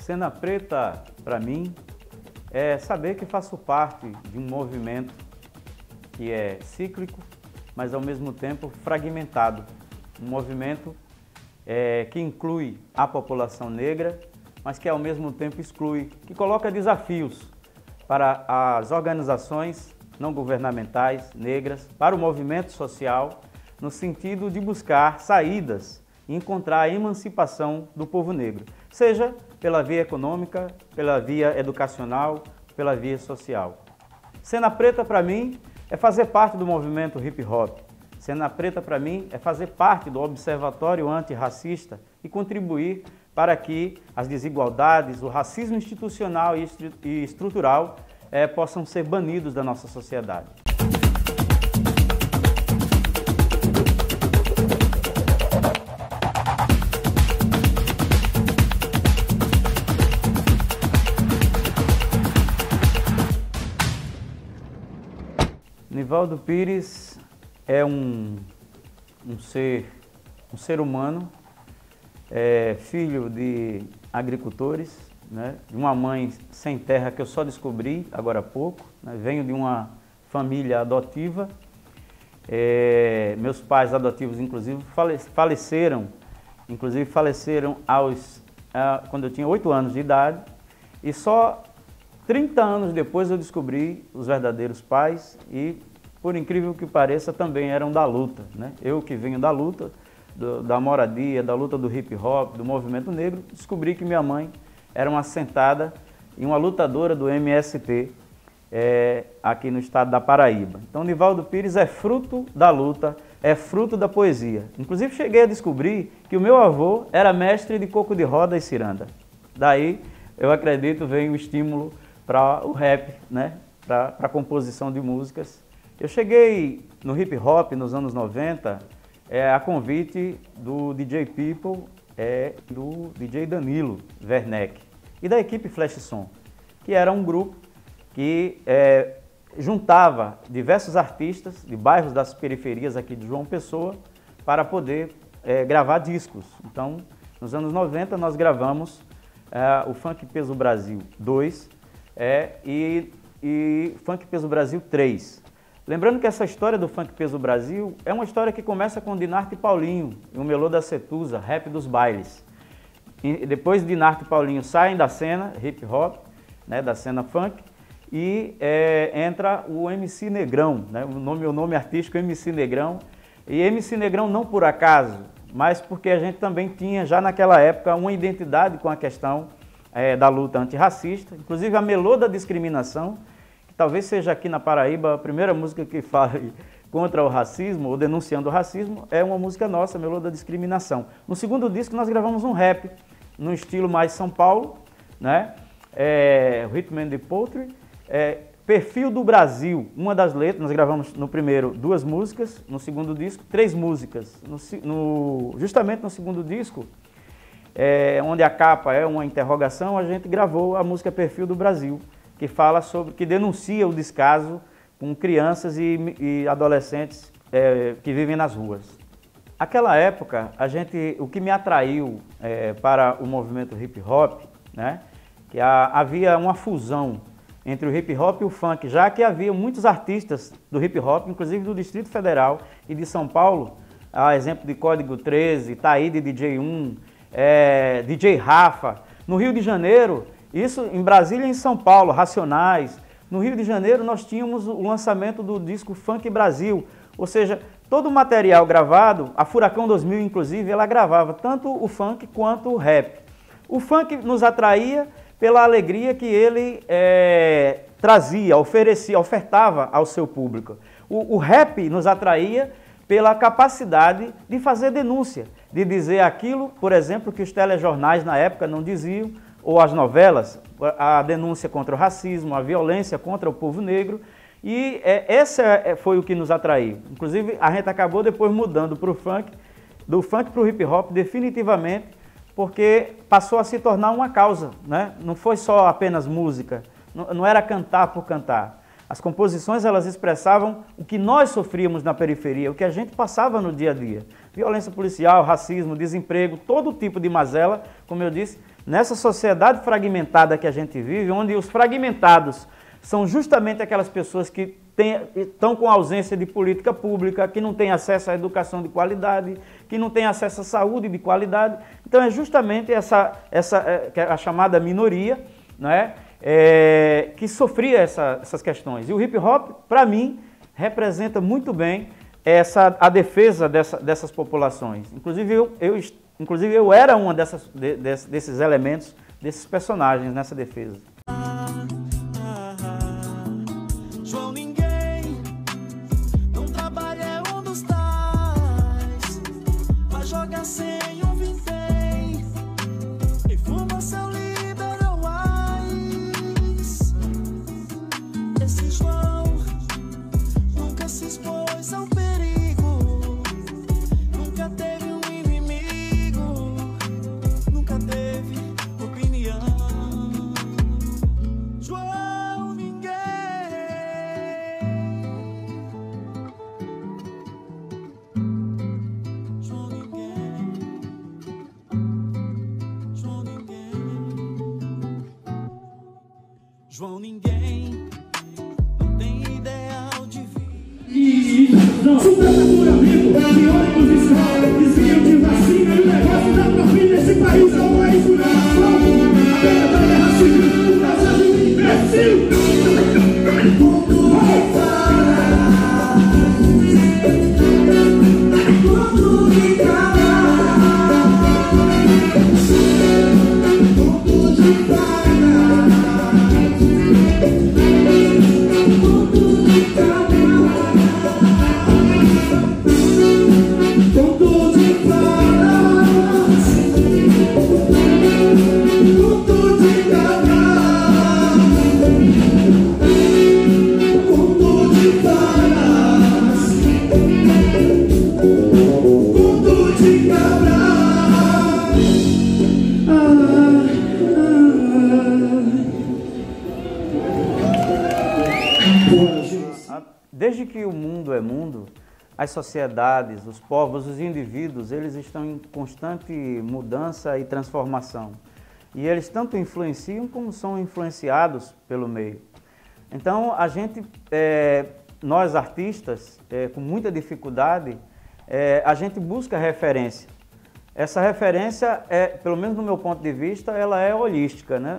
Cena Preta, para mim, é saber que faço parte de um movimento que é cíclico, mas ao mesmo tempo fragmentado. Um movimento que inclui a população negra, mas que ao mesmo tempo exclui, que coloca desafios para as organizações não governamentais negras, para o movimento social, no sentido de buscar saídas e encontrar a emancipação do povo negro, seja pela via econômica, pela via educacional, pela via social. Cena Preta, para mim, é fazer parte do movimento hip hop. Cena Preta, para mim, é fazer parte do Observatório Antirracista e contribuir para que as desigualdades, o racismo institucional e estrutural possam ser banidos da nossa sociedade. Nivaldo Pires é um ser humano, filho de agricultores, né, de uma mãe sem terra que eu só descobri agora há pouco, né, venho de uma família adotiva, meus pais adotivos inclusive faleceram quando eu tinha 8 anos de idade, e só 30 anos depois eu descobri os verdadeiros pais e, por incrível que pareça, também eram da luta, né? Eu que venho da luta, da moradia, da luta do hip hop, do movimento negro, descobri que minha mãe era uma assentada e uma lutadora do MST aqui no estado da Paraíba. Então, Nivaldo Pires é fruto da luta, é fruto da poesia. Inclusive, cheguei a descobrir que o meu avô era mestre de coco de roda e ciranda. Daí, eu acredito, vem o estímulo para o rap, né? Para a composição de músicas. Eu cheguei no hip hop nos anos 90 a convite do DJ People, do DJ Danilo Werneck e da equipe Flash Som, que era um grupo que juntava diversos artistas de bairros das periferias aqui de João Pessoa para poder gravar discos. Então, nos anos 90 nós gravamos o Funk Peso Brasil 2 e Funk Peso Brasil 3. Lembrando que essa história do Funk Peso Brasil é uma história que começa com Dinarte e Paulinho e o Melô da Cetusa, rap dos bailes. E depois Dinarte e Paulinho saem da cena hip hop, né, da cena funk, e entra o MC Negrão, né, o nome artístico é MC Negrão. E MC Negrão não por acaso, mas porque a gente também tinha já naquela época uma identidade com a questão da luta antirracista, inclusive a Melô da Discriminação, que talvez seja aqui na Paraíba a primeira música que fale contra o racismo ou denunciando o racismo, é uma música nossa, Melô da Discriminação. No segundo disco nós gravamos um rap, no estilo mais São Paulo, né? Rhythm and Poetry, Perfil do Brasil, uma das letras, nós gravamos no primeiro 2 músicas, no segundo disco 3 músicas. Justamente no segundo disco, onde a capa é uma interrogação, a gente gravou a música Perfil do Brasil, que fala que denuncia o descaso com crianças e adolescentes que vivem nas ruas. Aquela época, o que me atraiu para o movimento hip hop, né, que havia uma fusão entre o hip hop e o funk, já que havia muitos artistas do hip hop, inclusive do Distrito Federal e de São Paulo, a exemplo de Código 13, Taíde DJ 1, DJ Rafa. No Rio de Janeiro, isso em Brasília e em São Paulo, Racionais. No Rio de Janeiro nós tínhamos o lançamento do disco Funk Brasil, ou seja, todo o material gravado, a Furacão 2000 inclusive, ela gravava tanto o funk quanto o rap. O funk nos atraía pela alegria que ele trazia, ofertava ao seu público. O rap nos atraía pela capacidade de fazer denúncia, de dizer aquilo, por exemplo, que os telejornais na época não diziam, ou as novelas, a denúncia contra o racismo, a violência contra o povo negro, e esse foi o que nos atraiu. Inclusive, a gente acabou depois mudando para o funk, do funk para o hip hop definitivamente, porque passou a se tornar uma causa, né? Não foi só apenas música, não era cantar por cantar. As composições, elas expressavam o que nós sofríamos na periferia, o que a gente passava no dia a dia. Violência policial, racismo, desemprego, todo tipo de mazela, como eu disse, Nessa sociedade fragmentada que a gente vive, onde os fragmentados são justamente aquelas pessoas que estão com ausência de política pública, que não têm acesso à educação de qualidade, que não têm acesso à saúde de qualidade. Então é justamente a chamada minoria, né, que sofria essas questões. E o hip hop, para mim, representa muito bem a defesa dessas populações. Inclusive eu era uma desses elementos, desses personagens nessa defesa. João Ninguém não trabalha, é um dos tais, mas joga sem um vintém e fuma seu Liberal Wise. Esse João nunca se expôs ao perigo, nunca teve um inimigo, nunca teve opinião. João Ninguém. João Ninguém. João Ninguém. João Ninguém não tem ideal de vida. Supernatural amigo, de ônibus e escola, desvio de vacina e o negócio da profilha. Esse país é um país do fogo. A pena da guerra civil, o caso de um imbecil. Desde que o mundo é mundo, as sociedades, os povos, os indivíduos, eles estão em constante mudança e transformação. E eles tanto influenciam como são influenciados pelo meio. Então, nós artistas, com muita dificuldade, a gente busca referência. Essa referência, pelo menos no meu ponto de vista, ela é holística, né?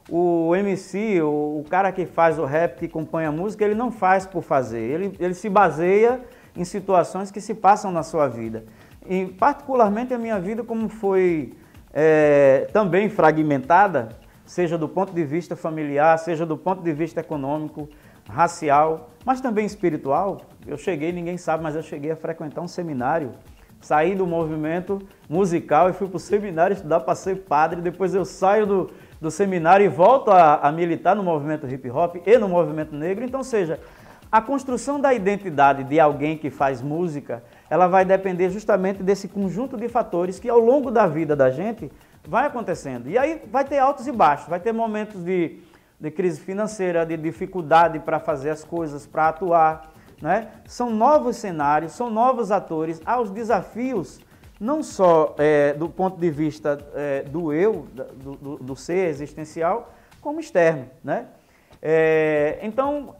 O MC, o cara que faz o rap, que compõe a música, ele não faz por fazer, ele se baseia em situações que se passam na sua vida. E particularmente a minha vida, como foi também fragmentada, seja do ponto de vista familiar, seja do ponto de vista econômico, racial, mas também espiritual. Ninguém sabe, mas eu cheguei a frequentar um seminário, saí do movimento musical e fui para o seminário estudar para ser padre, depois eu saio do seminário e volto a militar no movimento hip hop e no movimento negro. Então, seja, a construção da identidade de alguém que faz música, ela vai depender justamente desse conjunto de fatores que ao longo da vida da gente vai acontecendo. E aí vai ter altos e baixos, vai ter momentos de crise financeira, de dificuldade para fazer as coisas, para atuar, né? São novos cenários, são novos atores, há os desafios, não só do ponto de vista do eu, do ser existencial, como externo, né? Então,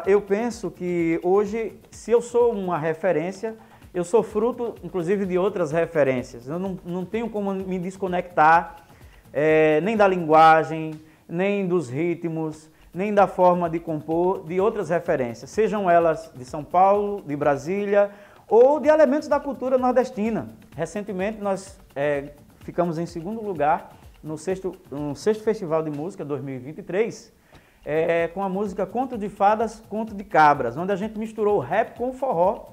eu penso que hoje, se eu sou uma referência, eu sou fruto, inclusive, de outras referências. Eu não tenho como me desconectar nem da linguagem, nem dos ritmos, nem da forma de compor de outras referências, sejam elas de São Paulo, de Brasília, ou de elementos da cultura nordestina. Recentemente nós ficamos em segundo lugar no sexto Festival de Música 2023, com a música Conto de Fadas, Conto de Cabras, onde a gente misturou o rap com o forró,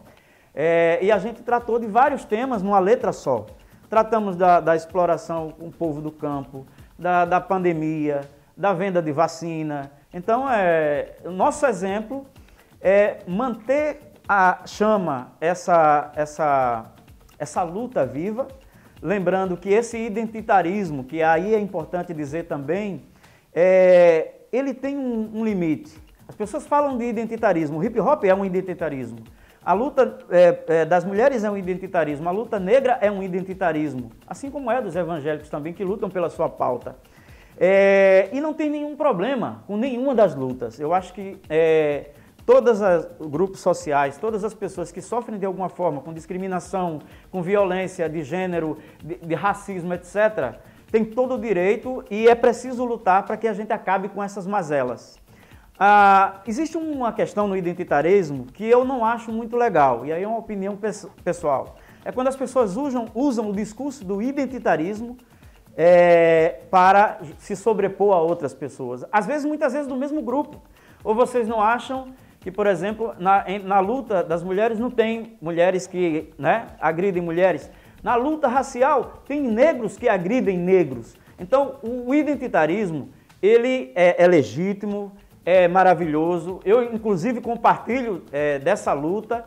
e a gente tratou de vários temas numa letra só. Tratamos da exploração com o povo do campo, da pandemia, da venda de vacina. Então, o nosso exemplo é manter a chama, essa luta viva, lembrando que esse identitarismo, que aí é importante dizer também, ele tem um limite. As pessoas falam de identitarismo, o hip hop é um identitarismo, A luta das mulheres é um identitarismo, a luta negra é um identitarismo, assim como é dos evangélicos também, que lutam pela sua pauta. E não tem nenhum problema com nenhuma das lutas. Eu acho que todos os grupos sociais, todas as pessoas que sofrem de alguma forma com discriminação, com violência de gênero, de racismo, etc., têm todo o direito e é preciso lutar para que a gente acabe com essas mazelas. Existe uma questão no identitarismo que eu não acho muito legal, e aí é uma opinião pessoal. É quando as pessoas usam o discurso do identitarismo para se sobrepor a outras pessoas. Às vezes, muitas vezes do mesmo grupo. Ou vocês não acham que, por exemplo, na luta das mulheres não tem mulheres que agridem mulheres? Na luta racial tem negros que agridem negros. Então, o identitarismo, ele é legítimo, é maravilhoso. Eu, inclusive, compartilho dessa luta,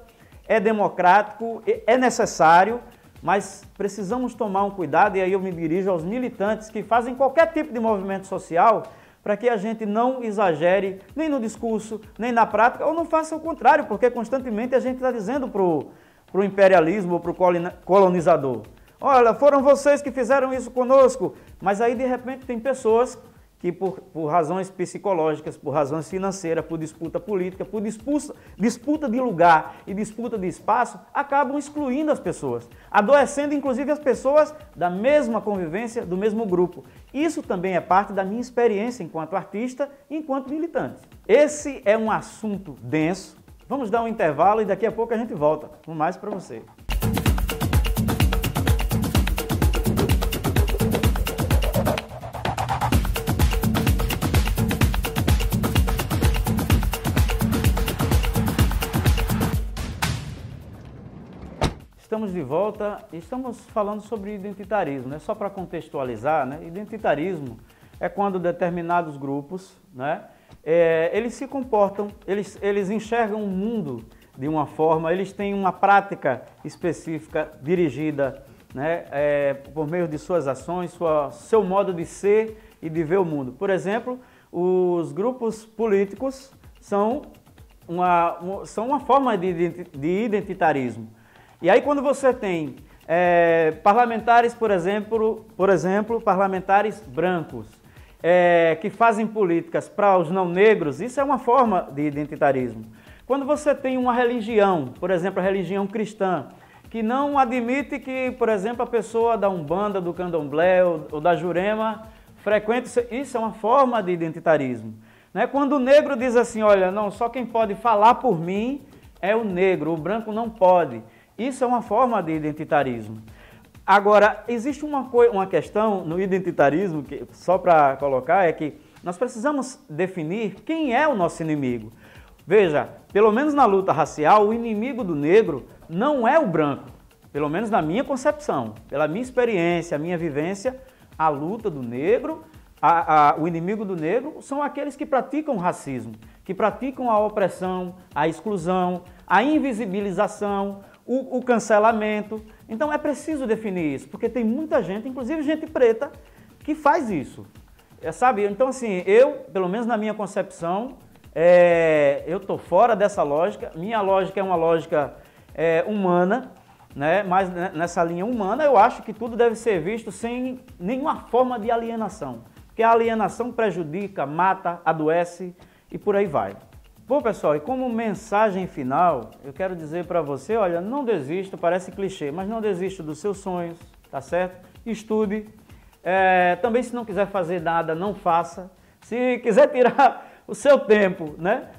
é democrático, é necessário, mas precisamos tomar um cuidado, e aí eu me dirijo aos militantes que fazem qualquer tipo de movimento social, para que a gente não exagere nem no discurso, nem na prática, ou não faça o contrário, porque constantemente a gente está dizendo para o imperialismo ou para o colonizador: olha, foram vocês que fizeram isso conosco. Mas aí, de repente, tem pessoas que por razões psicológicas, por razões financeiras, por disputa política, por disputa de lugar e disputa de espaço, acabam excluindo as pessoas, adoecendo inclusive as pessoas da mesma convivência, do mesmo grupo. Isso também é parte da minha experiência enquanto artista e enquanto militante. Esse é um assunto denso. Vamos dar um intervalo e daqui a pouco a gente volta com mais para você. Estamos de volta e estamos falando sobre identitarismo, né? Só para contextualizar, né? Identitarismo é quando determinados grupos, eles se comportam, eles enxergam o mundo de uma forma, eles têm uma prática específica dirigida, por meio de suas ações, seu modo de ser e de ver o mundo. Por exemplo, os grupos políticos são uma forma de identitarismo. E aí, quando você tem parlamentares, por exemplo, parlamentares brancos, que fazem políticas para os não negros, isso é uma forma de identitarismo. Quando você tem uma religião, por exemplo, a religião cristã, que não admite que, por exemplo, a pessoa da Umbanda, do Candomblé ou da Jurema frequente, isso é uma forma de identitarismo. Quando o negro diz assim: olha, não, só quem pode falar por mim é o negro, o branco não pode. Isso é uma forma de identitarismo. Agora, existe uma questão no identitarismo, que, só para colocar, é que nós precisamos definir quem é o nosso inimigo. Veja, pelo menos na luta racial, o inimigo do negro não é o branco. Pelo menos na minha concepção, pela minha experiência, a minha vivência, a luta do negro, o inimigo do negro são aqueles que praticam o racismo, que praticam a opressão, a exclusão, a invisibilização, o cancelamento. Então é preciso definir isso, porque tem muita gente, inclusive gente preta, que faz isso. Sabe? Então, assim, pelo menos na minha concepção, eu estou fora dessa lógica. Minha lógica é uma lógica humana, mas nessa linha humana eu acho que tudo deve ser visto sem nenhuma forma de alienação, porque a alienação prejudica, mata, adoece e por aí vai. Bom, pessoal, e como mensagem final, eu quero dizer para você, olha, não desista, parece clichê, mas não desista dos seus sonhos, tá certo? Estude. Também, se não quiser fazer nada, não faça. Se quiser tirar o seu tempo,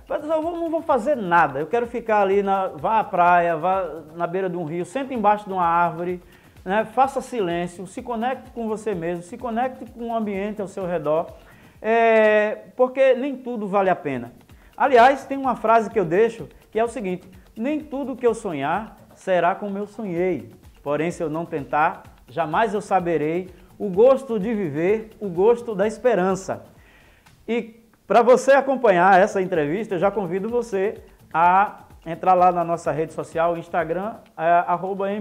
mas eu não vou fazer nada, eu quero ficar ali, vá à praia, vá na beira de um rio, sente embaixo de uma árvore, faça silêncio, se conecte com você mesmo, se conecte com o ambiente ao seu redor, porque nem tudo vale a pena. Aliás, tem uma frase que eu deixo, que é o seguinte: nem tudo que eu sonhar será como eu sonhei, porém, se eu não tentar, jamais eu saberei o gosto de viver, o gosto da esperança. E para você acompanhar essa entrevista, eu já convido você a entrar lá na nossa rede social, Instagram,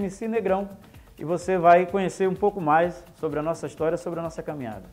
@mcnegrão, e você vai conhecer um pouco mais sobre a nossa história, sobre a nossa caminhada.